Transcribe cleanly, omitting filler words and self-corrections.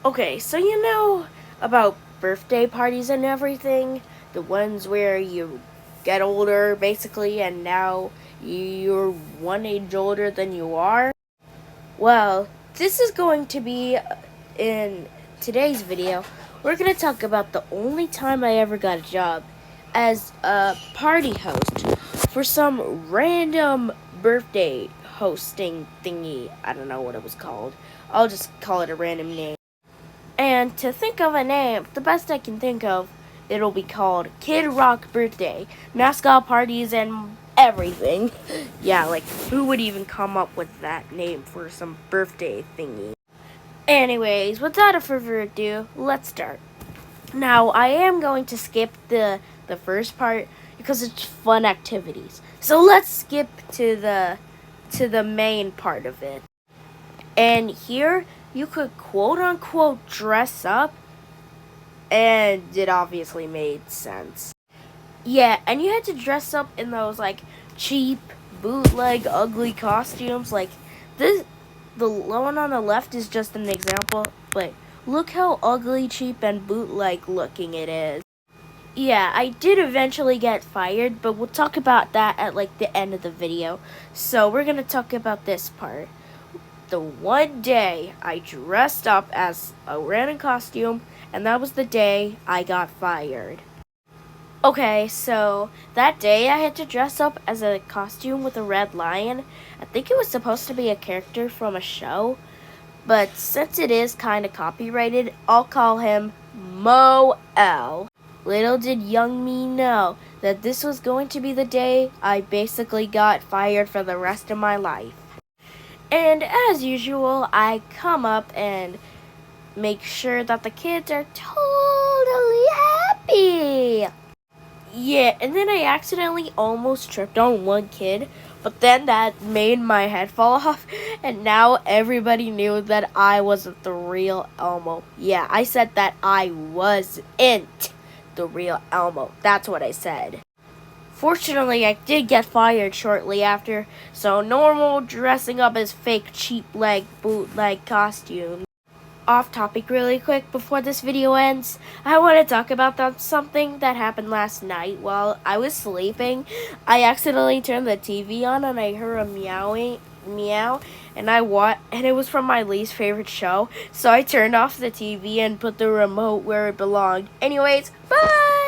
Okay, so you know about birthday parties and everything? The ones where you get older, basically, and now you're one age older than you are? Well, this is going to be in today's video. We're going to talk about the only time I ever got a job as a party host for some random birthday hosting thingy. I don't know what it was called. I'll just call it a random name. And to think of a name, the best I can think of, it'll be called Kid Rock Birthday. Mascot parties and everything. Yeah, like, who would even come up with that name for some birthday thingy? Anyways, without further ado, let's start. Now, I am going to skip the first part because it's fun activities. So let's skip to the main part of it. And here you could quote unquote dress up, and it obviously made sense. Yeah, and you had to dress up in those like cheap, bootleg, ugly costumes. Like this, the one on the left is just an example, but look how ugly, cheap, and bootleg looking it is. Yeah, I did eventually get fired, but we'll talk about that at like the end of the video. So we're gonna talk about this part. The one day I dressed up as a random costume, and that was the day I got fired. Okay, so that day I had to dress up as a costume with a red lion. I think it was supposed to be a character from a show, but since it is kind of copyrighted, I'll call him Mo L. Little did young me know that this was going to be the day I basically got fired for the rest of my life. And as usual, I come up and make sure that the kids are totally happy. Yeah, and then I accidentally almost tripped on one kid, but then that made my head fall off, and now everybody knew that I wasn't the real Elmo. Yeah, I said that I wasn't the real Elmo. That's what I said. Fortunately, I did get fired shortly after, so normal dressing up as fake cheap leg bootleg costumes. Off topic really quick before this video ends, I want to talk about something that happened last night while I was sleeping. I accidentally turned the TV on and I heard a meow, and and it was from my least favorite show, so I turned off the TV and put the remote where it belonged. Anyways, bye!